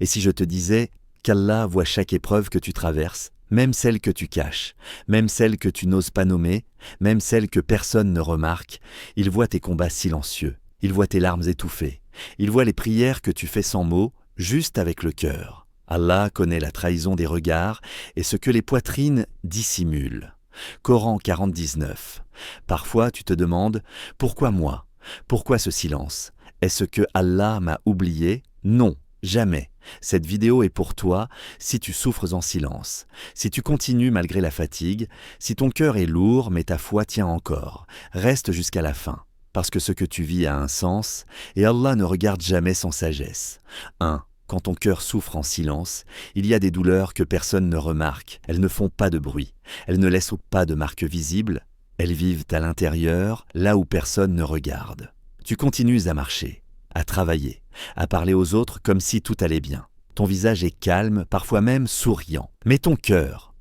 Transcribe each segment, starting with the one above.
Et si je te disais qu'Allah voit chaque épreuve que tu traverses, même celle que tu caches, même celle que tu n'oses pas nommer, même celle que personne ne remarque, il voit tes combats silencieux, il voit tes larmes étouffées, il voit les prières que tu fais sans mots, juste avec le cœur. Allah connaît la trahison des regards et ce que les poitrines dissimulent. Coran 40-19. Parfois tu te demandes « Pourquoi moi ? Pourquoi ce silence ? Est-ce que Allah m'a oublié ? Non, jamais. Cette vidéo est pour toi si tu souffres en silence, si tu continues malgré la fatigue, si ton cœur est lourd mais ta foi tient encore. Reste jusqu'à la fin, parce que ce que tu vis a un sens et Allah ne regarde jamais sans sagesse. 1. Quand ton cœur souffre en silence, il y a des douleurs que personne ne remarque, elles ne font pas de bruit, elles ne laissent pas de marques visibles, elles vivent à l'intérieur, là où personne ne regarde. Tu continues à marcher, à travailler, à parler aux autres comme si tout allait bien. Ton visage est calme, parfois même souriant. Mais ton cœur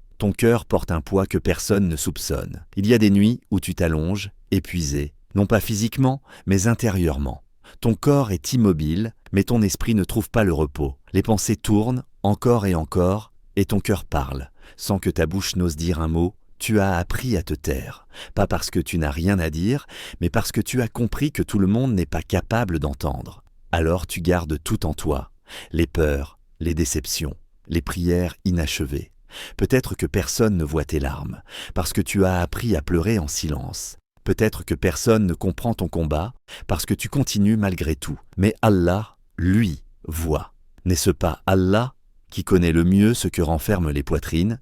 porte un poids que personne ne soupçonne. Il y a des nuits où tu t'allonges, épuisé, non pas physiquement, mais intérieurement. Ton corps est immobile, mais ton esprit ne trouve pas le repos. Les pensées tournent, encore et ton cœur parle, sans que ta bouche n'ose dire un mot. Tu as appris à te taire, pas parce que tu n'as rien à dire, mais parce que tu as compris que tout le monde n'est pas capable d'entendre. Alors tu gardes tout en toi, les peurs, les déceptions, les prières inachevées. Peut-être que personne ne voit tes larmes, parce que tu as appris à pleurer en silence. Peut-être que personne ne comprend ton combat, parce que tu continues malgré tout. Mais Allah, lui, voit. N'est-ce pas Allah qui connaît le mieux ce que renferment les poitrines ?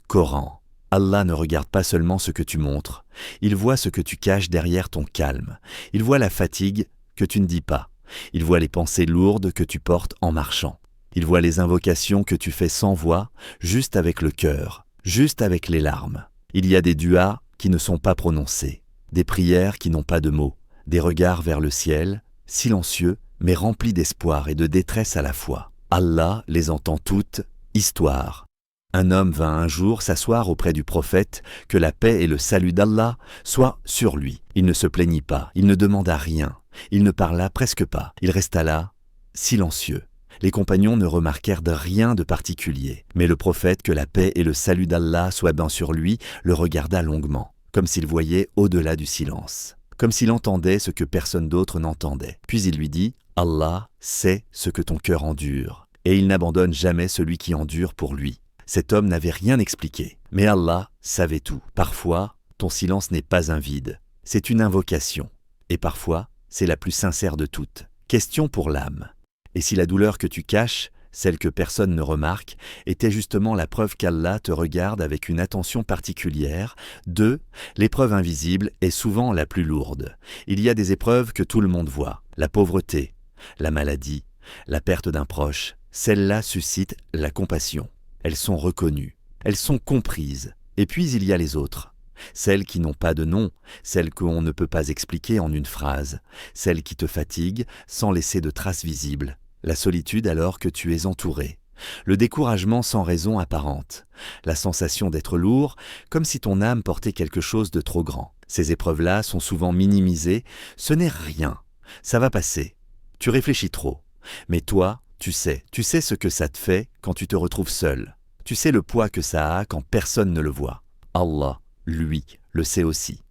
Coran. Allah ne regarde pas seulement ce que tu montres, il voit ce que tu caches derrière ton calme, il voit la fatigue que tu ne dis pas, il voit les pensées lourdes que tu portes en marchant, il voit les invocations que tu fais sans voix, juste avec le cœur, juste avec les larmes. Il y a des duas qui ne sont pas prononcés, des prières qui n'ont pas de mots, des regards vers le ciel, silencieux mais remplis d'espoir et de détresse à la fois. Allah les entend toutes, histoire. Un homme vint un jour s'asseoir auprès du prophète, que la paix et le salut d'Allah soient sur lui. Il ne se plaignit pas, il ne demanda rien, il ne parla presque pas, il resta là, silencieux. Les compagnons ne remarquèrent de rien de particulier, mais le prophète, que la paix et le salut d'Allah soient ben sur lui, le regarda longuement, comme s'il voyait au-delà du silence, comme s'il entendait ce que personne d'autre n'entendait. Puis il lui dit « Allah sait ce que ton cœur endure, et il n'abandonne jamais celui qui endure pour lui. » Cet homme n'avait rien expliqué, mais Allah savait tout. Parfois, ton silence n'est pas un vide, c'est une invocation. Et parfois, c'est la plus sincère de toutes. Question pour l'âme. Et si la douleur que tu caches, celle que personne ne remarque, était justement la preuve qu'Allah te regarde avec une attention particulière? 2. L'épreuve invisible est souvent la plus lourde. Il y a des épreuves que tout le monde voit. La pauvreté, la maladie, la perte d'un proche. Celles-là suscitent la compassion. Elles sont reconnues, elles sont comprises. Et puis il y a les autres, celles qui n'ont pas de nom, celles qu'on ne peut pas expliquer en une phrase, celles qui te fatiguent sans laisser de traces visibles, la solitude alors que tu es entouré, le découragement sans raison apparente, la sensation d'être lourd, comme si ton âme portait quelque chose de trop grand. Ces épreuves-là sont souvent minimisées, ce n'est rien, ça va passer, tu réfléchis trop, mais toi, tu sais ce que ça te fait quand tu te retrouves seul. Tu sais le poids que ça a quand personne ne le voit. Allah, lui, le sait aussi.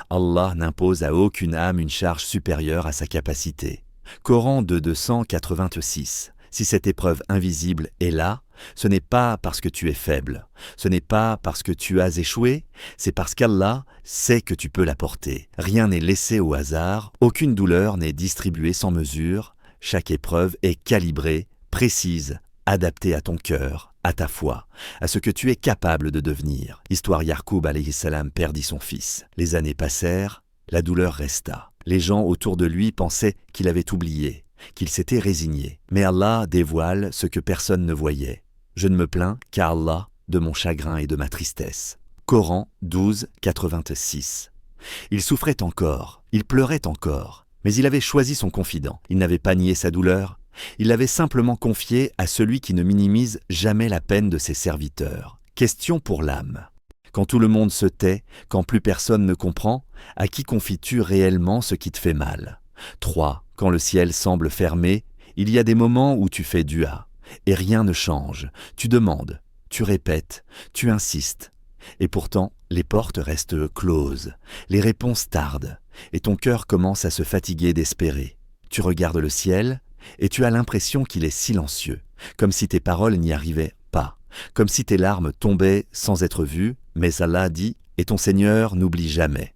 Allah n'impose à aucune âme une charge supérieure à sa capacité. Coran 286. Si cette épreuve invisible est là, ce n'est pas parce que tu es faible, ce n'est pas parce que tu as échoué, c'est parce qu'Allah sait que tu peux la porter. Rien n'est laissé au hasard, aucune douleur n'est distribuée sans mesure. Chaque épreuve est calibrée, précise, adaptée à ton cœur, à ta foi, à ce que tu es capable de devenir. Histoire Yaqub alayhi salam perdit son fils. Les années passèrent, la douleur resta. Les gens autour de lui pensaient qu'il avait oublié, qu'il s'était résigné. Mais Allah dévoile ce que personne ne voyait. Je ne me plains qu'à Allah de mon chagrin et de ma tristesse. Coran 12-86. Il souffrait encore, il pleurait encore. Mais il avait choisi son confident. Il n'avait pas nié sa douleur. Il l'avait simplement confiée à celui qui ne minimise jamais la peine de ses serviteurs. Question pour l'âme. Quand tout le monde se tait, quand plus personne ne comprend, à qui confies-tu réellement ce qui te fait mal? 3. Quand le ciel semble fermé, il y a des moments où tu fais dua. et rien ne change. Tu demandes, tu répètes, tu insistes. Et pourtant, les portes restent closes, les réponses tardent, et ton cœur commence à se fatiguer d'espérer. Tu regardes le ciel, et tu as l'impression qu'il est silencieux, comme si tes paroles n'y arrivaient pas, comme si tes larmes tombaient sans être vues, mais Allah dit « Et ton Seigneur n'oublie jamais ».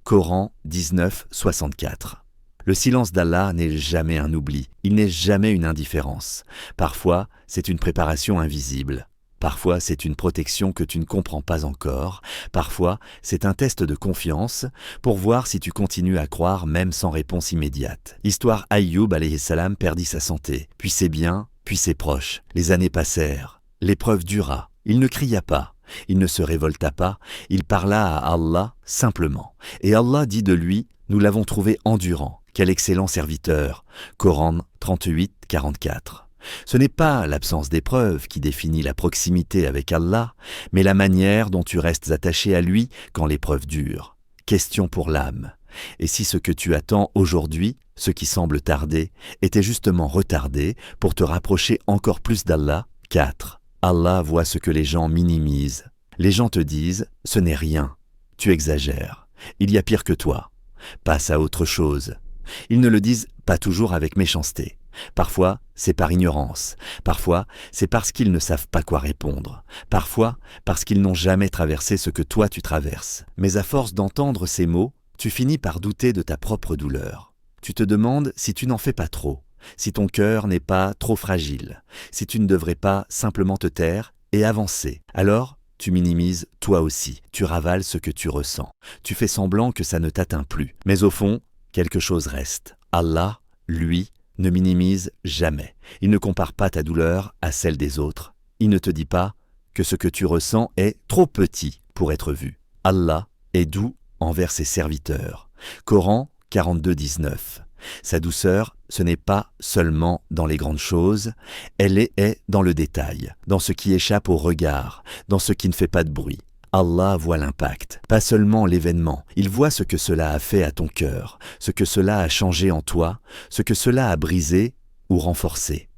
Coran 19, 64. Le silence d'Allah n'est jamais un oubli, il n'est jamais une indifférence. Parfois, c'est une préparation invisible. Parfois, c'est une protection que tu ne comprends pas encore. Parfois, c'est un test de confiance pour voir si tu continues à croire même sans réponse immédiate. Histoire Aïyoub alayhi salam perdit sa santé, puis ses biens, puis ses proches. Les années passèrent. L'épreuve dura. Il ne cria pas. Il ne se révolta pas. Il parla à Allah simplement. Et Allah dit de lui, nous l'avons trouvé endurant. Quel excellent serviteur. Coran 38, 44. Ce n'est pas l'absence d'épreuve qui définit la proximité avec Allah, mais la manière dont tu restes attaché à lui quand l'épreuve dure. Question pour l'âme. Et si ce que tu attends aujourd'hui, ce qui semble tarder, était justement retardé pour te rapprocher encore plus d'Allah? 4. Allah voit ce que les gens minimisent. Les gens te disent « ce n'est rien ». Tu exagères. Il y a pire que toi. Passe à autre chose. Ils ne le disent pas toujours avec méchanceté. Parfois, c'est par ignorance. Parfois, c'est parce qu'ils ne savent pas quoi répondre. Parfois, parce qu'ils n'ont jamais traversé ce que toi tu traverses. Mais à force d'entendre ces mots, tu finis par douter de ta propre douleur. Tu te demandes si tu n'en fais pas trop, si ton cœur n'est pas trop fragile, si tu ne devrais pas simplement te taire et avancer. Alors, tu minimises toi aussi. Tu ravales ce que tu ressens. Tu fais semblant que ça ne t'atteint plus. Mais au fond, quelque chose reste. Allah, lui, ne minimise jamais. Il ne compare pas ta douleur à celle des autres. Il ne te dit pas que ce que tu ressens est trop petit pour être vu. Allah est doux envers ses serviteurs. Coran 42, 19. Sa douceur, ce n'est pas seulement dans les grandes choses, elle est dans le détail, dans ce qui échappe au regard, dans ce qui ne fait pas de bruit. Allah voit l'impact, pas seulement l'événement, il voit ce que cela a fait à ton cœur, ce que cela a changé en toi, ce que cela a brisé ou renforcé.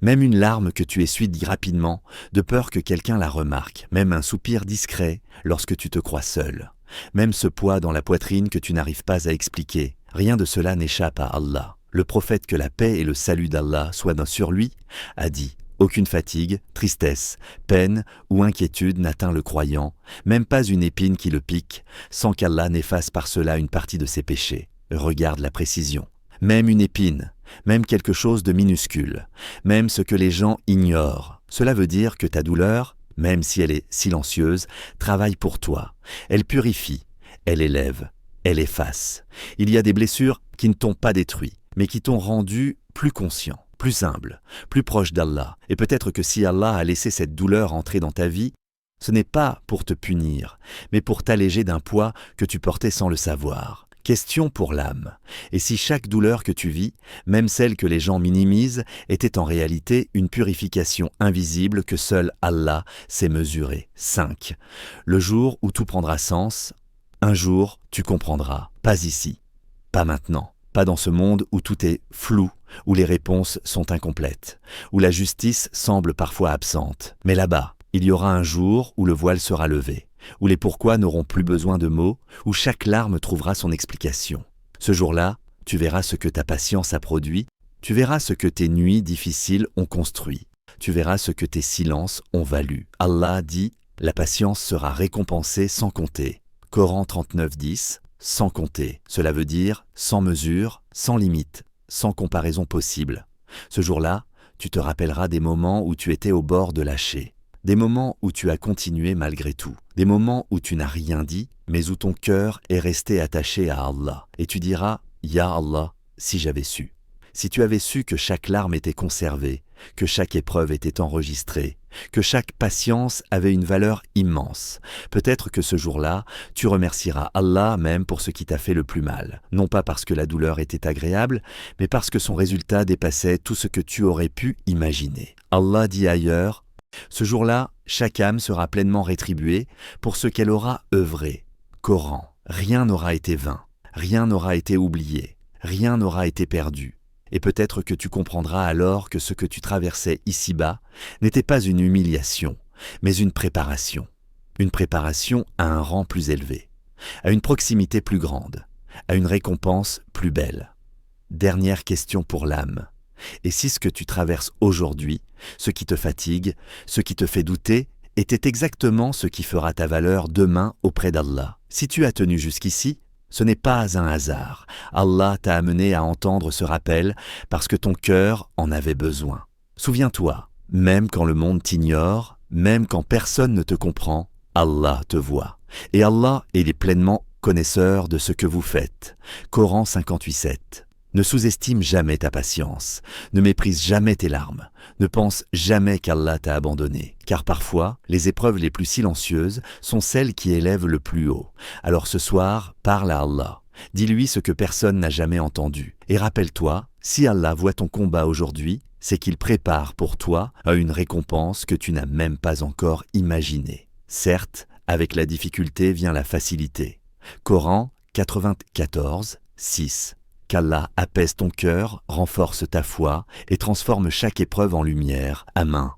Même une larme que tu essuies rapidement, de peur que quelqu'un la remarque, même un soupir discret lorsque tu te crois seul, même ce poids dans la poitrine que tu n'arrives pas à expliquer, rien de cela n'échappe à Allah. Le prophète, que la paix et le salut d'Allah soient sur lui, a dit: aucune fatigue, tristesse, peine ou inquiétude n'atteint le croyant, même pas une épine qui le pique, sans qu'Allah n'efface par cela une partie de ses péchés. Regarde la précision. Même une épine, même quelque chose de minuscule, même ce que les gens ignorent. Cela veut dire que ta douleur, même si elle est silencieuse, travaille pour toi. Elle purifie, elle élève, elle efface. Il y a des blessures qui ne t'ont pas détruit, mais qui t'ont rendu plus conscient, plus humble, plus proche d'Allah. Et peut-être que si Allah a laissé cette douleur entrer dans ta vie, ce n'est pas pour te punir, mais pour t'alléger d'un poids que tu portais sans le savoir. Question pour l'âme. Et si chaque douleur que tu vis, même celle que les gens minimisent, était en réalité une purification invisible que seul Allah sait mesurer? 5. Le jour où tout prendra sens, un jour tu comprendras. Pas ici, pas maintenant, pas dans ce monde où tout est flou, où les réponses sont incomplètes, où la justice semble parfois absente. Mais là-bas, il y aura un jour où le voile sera levé, où les pourquoi n'auront plus besoin de mots, où chaque larme trouvera son explication. Ce jour-là, tu verras ce que ta patience a produit, tu verras ce que tes nuits difficiles ont construit, tu verras ce que tes silences ont valu. Allah dit, la patience sera récompensée sans compter. Coran 39, 10, sans compter. Cela veut dire sans mesure, sans limite, sans comparaison possible. Ce jour-là, tu te rappelleras des moments où tu étais au bord de lâcher, des moments où tu as continué malgré tout, des moments où tu n'as rien dit, mais où ton cœur est resté attaché à Allah. Et tu diras, Ya Allah, si j'avais su. Si tu avais su que chaque larme était conservée, que chaque épreuve était enregistrée, que chaque patience avait une valeur immense, peut-être que ce jour-là, tu remercieras Allah même pour ce qui t'a fait le plus mal. Non pas parce que la douleur était agréable, mais parce que son résultat dépassait tout ce que tu aurais pu imaginer. Allah dit ailleurs, ce jour-là, chaque âme sera pleinement rétribuée pour ce qu'elle aura œuvré. Coran, rien n'aura été vain, rien n'aura été oublié, rien n'aura été perdu. Et peut-être que tu comprendras alors que ce que tu traversais ici-bas n'était pas une humiliation, mais une préparation. Une préparation à un rang plus élevé, à une proximité plus grande, à une récompense plus belle. Dernière question pour l'âme. Et si ce que tu traverses aujourd'hui, ce qui te fatigue, ce qui te fait douter, était exactement ce qui fera ta valeur demain auprès d'Allah? Si tu as tenu jusqu'ici, ce n'est pas un hasard. Allah t'a amené à entendre ce rappel parce que ton cœur en avait besoin. Souviens-toi, même quand le monde t'ignore, même quand personne ne te comprend, Allah te voit. Et Allah est pleinement connaisseur de ce que vous faites. Coran 58:7. Ne sous-estime jamais ta patience, ne méprise jamais tes larmes, ne pense jamais qu'Allah t'a abandonné, car parfois, les épreuves les plus silencieuses sont celles qui élèvent le plus haut. Alors ce soir, parle à Allah, dis-lui ce que personne n'a jamais entendu, et rappelle-toi, si Allah voit ton combat aujourd'hui, c'est qu'il prépare pour toi une récompense que tu n'as même pas encore imaginée. Certes, avec la difficulté vient la facilité. Coran 94:6. Qu'Allah apaise ton cœur, renforce ta foi et transforme chaque épreuve en lumière. Amen.